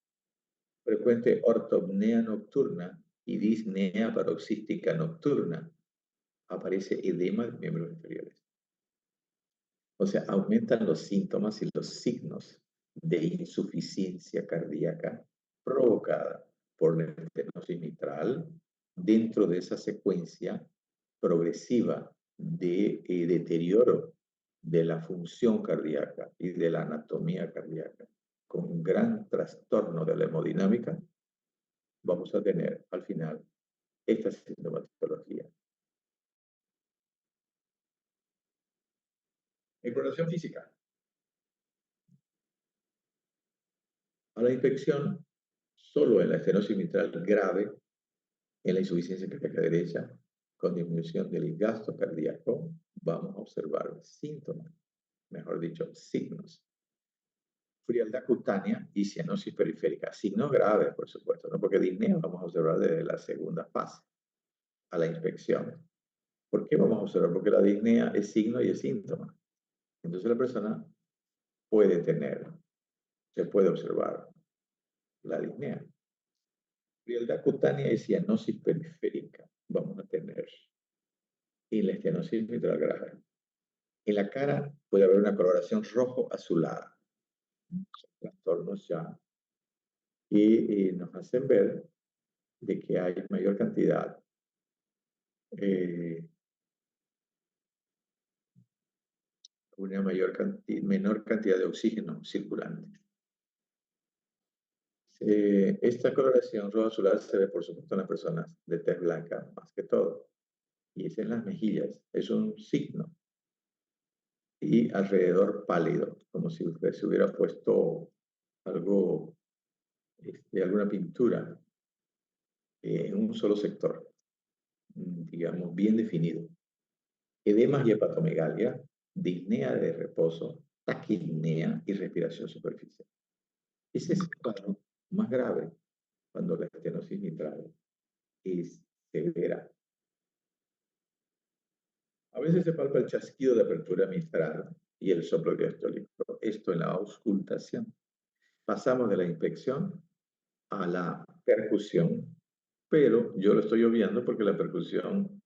A: Frecuente ortopnea nocturna y disnea paroxística nocturna. Aparece edema de miembros inferiores. O sea, aumentan los síntomas y los signos de insuficiencia cardíaca provocada por la estenosis mitral dentro de esa secuencia progresiva de deterioro de la función cardíaca y de la anatomía cardíaca, con un gran trastorno de la hemodinámica, vamos a tener al final esta sintomatología. Exploración física. A la infección, solo en la estenosis mitral grave En la insuficiencia cardíaca derecha, con disminución del gasto cardíaco, vamos a observar síntomas, mejor dicho, signos. Frialdad cutánea y cianosis periférica. Signos graves, por supuesto, ¿no? Porque disnea vamos a observar desde la segunda fase a la inspección. ¿Por qué vamos a observar? Porque la disnea es signo y es síntoma. Entonces la persona puede tener, se puede observar la disnea. Frialdad cutánea y cianosis periférica vamos a tener. Y la estenosis mitral grave. En la cara puede haber una coloración rojo-azulada. Trastornos ya. Y nos hacen ver de que hay mayor cantidad una menor cantidad de oxígeno circulante. Esta coloración rojo azulada se ve, por supuesto, en las personas de tez blanca, más que todo. Y es en las mejillas. Es un signo. Y alrededor pálido, como si usted se hubiera puesto algo, alguna pintura en un solo sector, digamos, bien definido. Edemas y hepatomegalia, disnea de reposo, taquipnea y respiración superficial. Ese es el cuadro más grave cuando la estenosis mitral es severa. A veces se palpa el chasquido de apertura mitral y el soplo diastólico. Esto en la auscultación. Pasamos de la inspección a la percusión, pero yo lo estoy obviando porque la percusión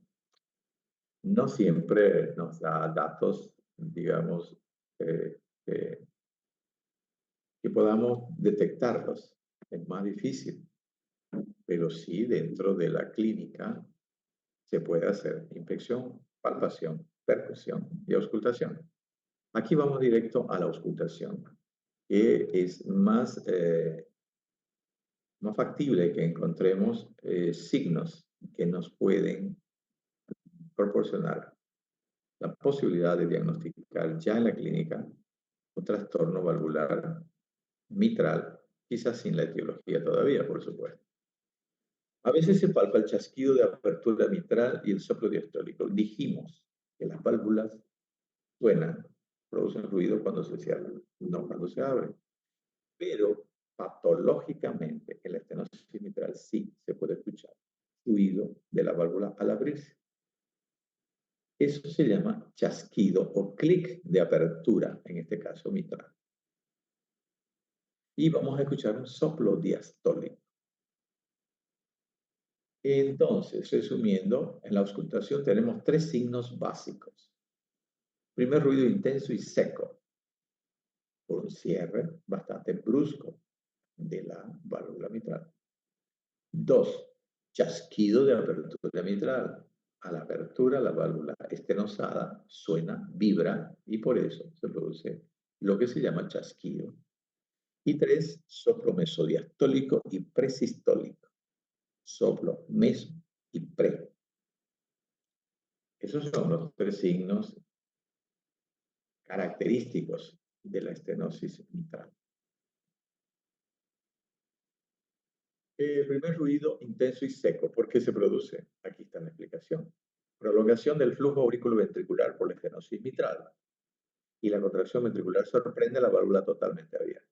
A: no siempre nos da datos, digamos, que podamos detectarlos. Es más difícil, pero sí dentro de la clínica se puede hacer inspección, palpación, percusión y auscultación. Aquí vamos directo a la auscultación, que es más factible que encontremos signos que nos pueden proporcionar la posibilidad de diagnosticar ya en la clínica un trastorno valvular mitral, quizás sin la etiología todavía, por supuesto. A veces se palpa el chasquido de apertura mitral y el soplo diastólico. Dijimos que las válvulas suenan, producen ruido cuando se cierran, no cuando se abren. Pero patológicamente en la estenosis mitral sí se puede escuchar ruido de la válvula al abrirse. Eso se llama chasquido o clic de apertura, en este caso mitral. Y vamos a escuchar un soplo diastólico. Entonces, resumiendo, en la auscultación tenemos tres signos básicos. Primer, ruido intenso y seco, por un cierre bastante brusco de la válvula mitral. 2, chasquido de apertura mitral. A la apertura, la válvula estenosada suena, vibra, y por eso se produce lo que se llama chasquido. Y 3, soplo mesodiastólico y presistólico. Soplo, meso y pre. Esos son los tres signos característicos de la estenosis mitral. El primer ruido intenso y seco. ¿Por qué se produce? Aquí está la explicación. Prolongación del flujo auriculoventricular por la estenosis mitral. Y la contracción ventricular sorprende la válvula totalmente abierta.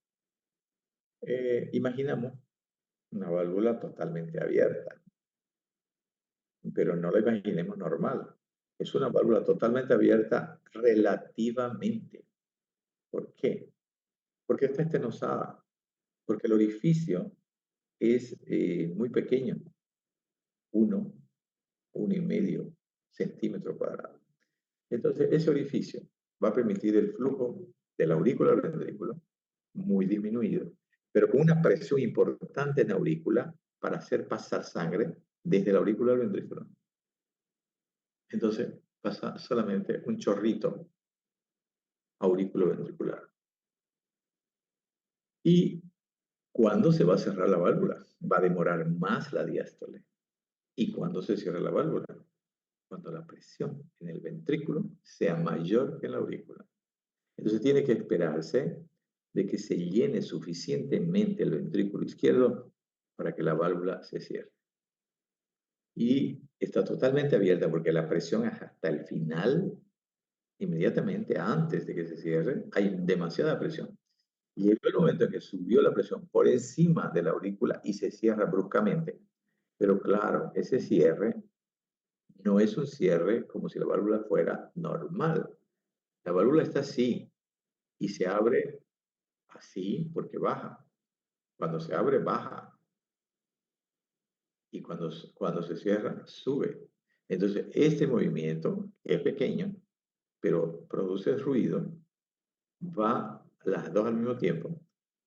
A: Imaginamos una válvula totalmente abierta, pero no la imaginemos normal. Es una válvula totalmente abierta relativamente. ¿Por qué? Porque está estenosada. Porque el orificio es muy pequeño, 1,5 centímetros cuadrados. Entonces, ese orificio va a permitir el flujo del aurícula al ventrículo muy disminuido, pero con una presión importante en la aurícula para hacer pasar sangre desde la aurícula al ventrículo. Entonces, pasa solamente un chorrito aurículo-ventricular. ¿Y cuándo se va a cerrar la válvula? Va a demorar más la diástole. ¿Y cuándo se cierra la válvula? Cuando la presión en el ventrículo sea mayor que en la aurícula. Entonces tiene que esperarse de que se llene suficientemente el ventrículo izquierdo para que la válvula se cierre. y está totalmente abierta porque la presión es hasta el final, inmediatamente antes de que se cierre, hay demasiada presión. Y llegó el momento en que subió la presión por encima de la aurícula y se cierra bruscamente. Pero claro, ese cierre no es un cierre como si la válvula fuera normal. La válvula está así y se abre así porque baja. Cuando se abre, baja. Y cuando se cierra, sube. Entonces, este movimiento es pequeño, pero produce ruido, va las dos al mismo tiempo,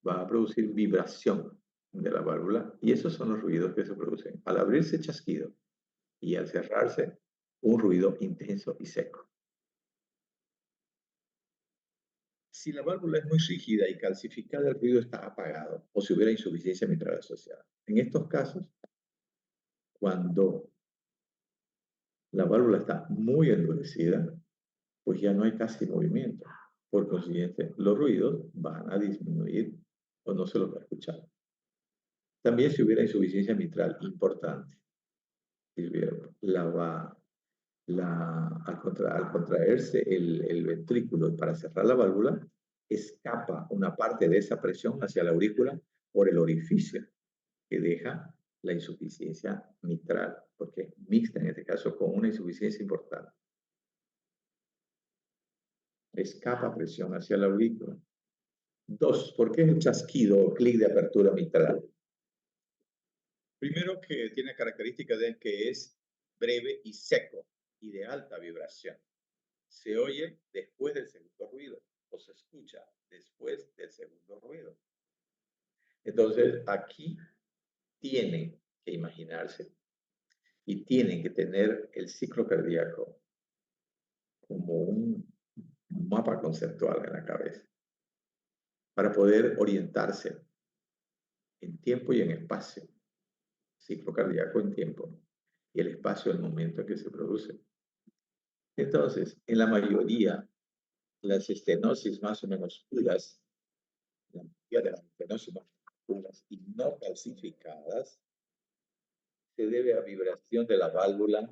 A: va a producir vibración de la válvula y esos son los ruidos que se producen al abrirse chasquido y al cerrarse un ruido intenso y seco. Si la válvula es muy rígida y calcificada, el ruido está apagado o si hubiera insuficiencia mitral asociada. En estos casos, cuando la válvula está muy endurecida, pues ya no hay casi movimiento. Por consiguiente, los ruidos van a disminuir o no se los va a escuchar. También si hubiera insuficiencia mitral importante, si hubiera al contraerse el ventrículo para cerrar la válvula, escapa una parte de esa presión hacia la aurícula por el orificio que deja la insuficiencia mitral, porque es mixta en este caso con una insuficiencia importante. Escapa presión hacia la aurícula. 2. ¿Por qué es el chasquido o clic de apertura mitral? Primero, que tiene característica de que es breve y seco y de alta vibración. Se oye después del segundo ruido o se escucha después del segundo ruido. Entonces, aquí tienen que imaginarse y tienen que tener el ciclo cardíaco como un mapa conceptual en la cabeza para poder orientarse en tiempo y en espacio. Ciclo cardíaco en tiempo y el espacio, el momento en que se produce. Entonces, en la mayoría, las estenosis más o menos puras, la mayoría de las estenosis más puras y no calcificadas, se debe a vibración de la válvula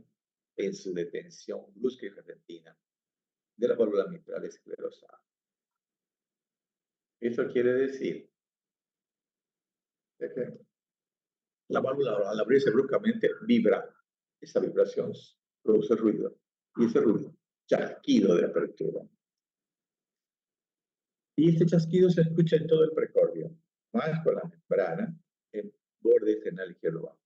A: en su detención brusca y repentina de la válvula mitral esclerosada. Eso quiere decir que la válvula al abrirse bruscamente vibra. Esa vibración produce ruido y ese ruido, chasquido de apertura. Y este chasquido se escucha en todo el precordio, más con la membrana en borde esternal izquierdo bajo.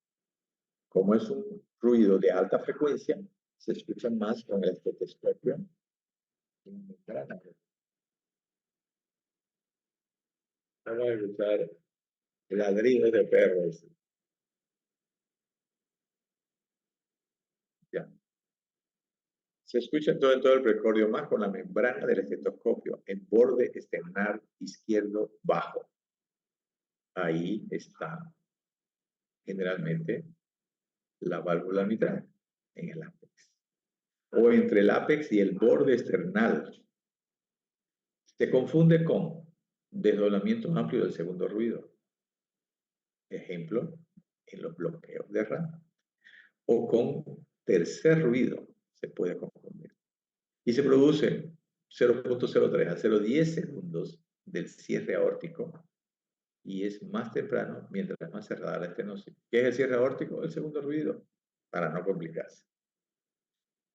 A: Como es un ruido de alta frecuencia, se escucha más con el estetoscopio en la membrana. Vamos a escuchar ladridos de perros. Ya. Se escucha en todo el precordio, más con la membrana del estetoscopio en borde esternal izquierdo bajo. Ahí está generalmente la válvula mitral, en el ápex. O entre el ápex y el borde esternal. Se confunde con desdoblamiento amplio del segundo ruido. Ejemplo, en los bloqueos de RAM. O con tercer ruido se puede confundir. Y se produce 0.03 a 0.10 segundos del cierre aórtico y es más temprano mientras más cerrada la estenosis. ¿Qué es el cierre aórtico? El segundo ruido, para no complicarse.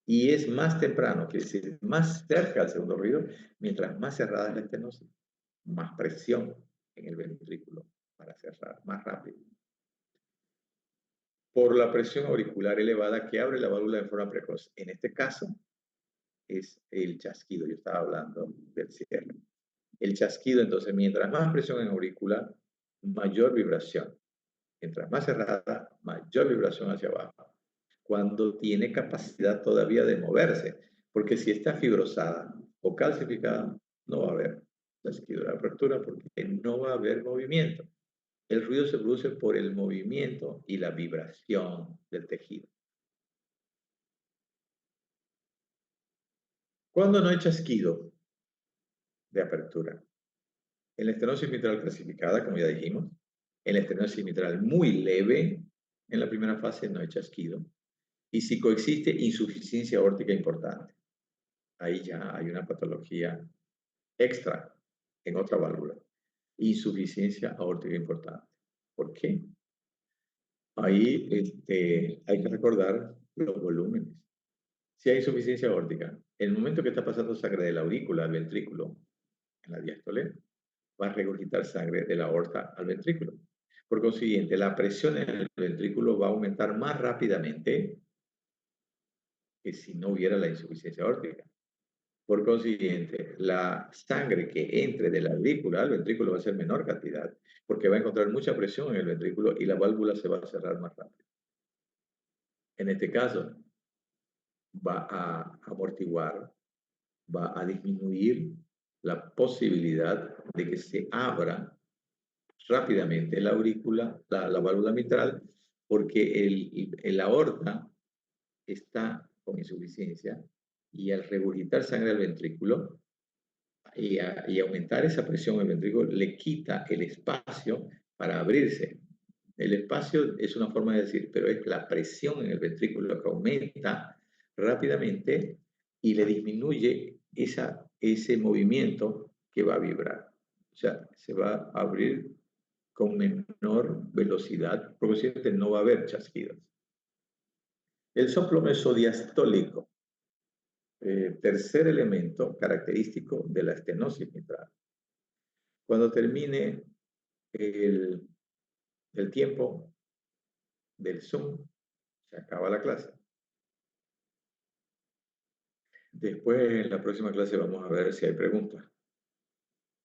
A: Y es más temprano, que es más cerca al segundo ruido, mientras más cerrada es la estenosis. Más presión en el ventrículo para cerrar más rápido. Por la presión auricular elevada que abre la válvula de forma precoz. En este caso, es el chasquido. Yo estaba hablando del cierre. El chasquido, entonces, mientras más presión en auricular, mayor vibración. Mientras más cerrada, mayor vibración hacia abajo. Cuando tiene capacidad todavía de moverse. Porque si está fibrosada o calcificada, no va a haber chasquido de apertura porque no va a haber movimiento. El ruido se produce por el movimiento y la vibración del tejido. ¿Cuándo no hay chasquido de apertura? En la estenosis mitral clasificada, como ya dijimos. En la estenosis mitral muy leve, en la primera fase no hay chasquido. y si coexiste insuficiencia aórtica importante. Ahí ya hay una patología extra en otra válvula. Insuficiencia aórtica importante. ¿Por qué? Ahí hay que recordar los volúmenes. Si hay insuficiencia aórtica, en el momento que está pasando sangre de la aurícula al ventrículo, en la diástole, va a regurgitar sangre de la aorta al ventrículo. Por consiguiente, la presión en el ventrículo va a aumentar más rápidamente que si no hubiera la insuficiencia aórtica. Por consiguiente, la sangre que entre de la aurícula al ventrículo va a ser menor cantidad, porque va a encontrar mucha presión en el ventrículo y la válvula se va a cerrar más rápido. En este caso, va a amortiguar, va a disminuir la posibilidad de que se abra rápidamente la aurícula, la válvula mitral, porque el aorta está con insuficiencia y al regurgitar sangre al ventrículo y aumentar esa presión en el ventrículo, le quita el espacio para abrirse. El espacio es una forma de decir, pero es la presión en el ventrículo que aumenta rápidamente y le disminuye ese movimiento que va a vibrar. O sea, se va a abrir con menor velocidad, por lo tanto no va a haber chasquidos. El soplo mesodiastólico, tercer elemento característico de la estenosis mitral. Cuando termine el tiempo del Zoom, se acaba la clase. Después, en la próxima clase, vamos a ver si hay preguntas.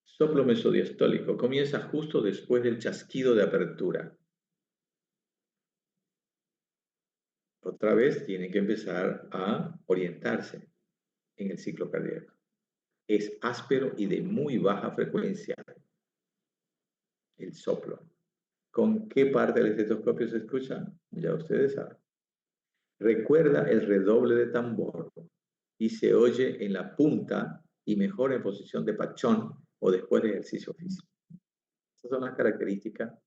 A: Soplo mesodiastólico comienza justo después del chasquido de apertura. Otra vez tiene que empezar a orientarse en el ciclo cardíaco. Es áspero y de muy baja frecuencia el soplo. ¿Con qué parte del estetoscopio se escucha? Ya ustedes saben. Recuerda el redoble de tambor y se oye en la punta y mejor en posición de pachón o después de ejercicio físico. Esas son las características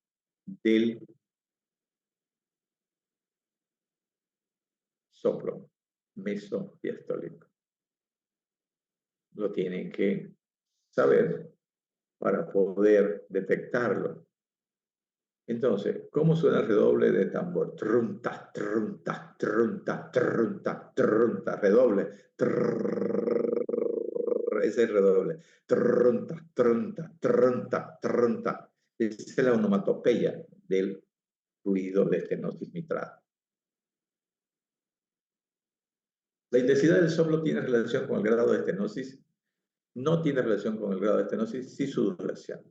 A: del soplo mesodiastólico. Lo tienen que saber para poder detectarlo. Entonces, ¿cómo suena el redoble de tambor? Trunta, trunta, trunta, trunta, trunta, redoble. Ese es el redoble. Trunta, trunta, trunta, trunta. Esa es la onomatopeya del ruido de estenosis mitral. La intensidad del soplo tiene relación con el grado de estenosis. No tiene relación con el grado de estenosis, sí su duración.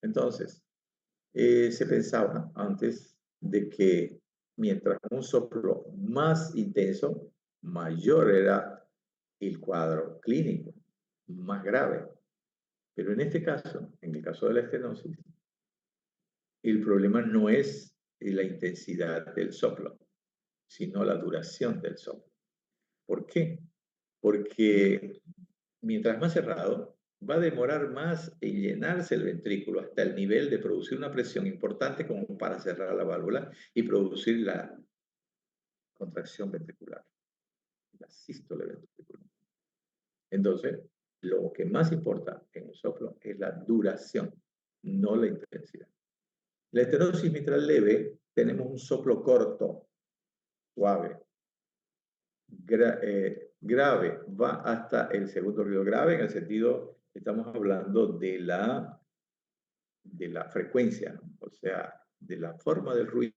A: Entonces, se pensaba antes de que mientras un soplo más intenso, mayor era el cuadro clínico, más grave. Pero en este caso, en el caso de la estenosis, el problema no es la intensidad del soplo, sino la duración del soplo. ¿Por qué? Porque mientras más cerrado, va a demorar más en llenarse el ventrículo hasta el nivel de producir una presión importante como para cerrar la válvula y producir la contracción ventricular, la sístole ventricular. Entonces, lo que más importa en el soplo es la duración, no la intensidad. La estenosis mitral leve, tenemos un soplo corto, suave. Grave va hasta el segundo ruido grave, en el sentido, estamos hablando de la frecuencia, ¿no? O sea, de la forma del ruido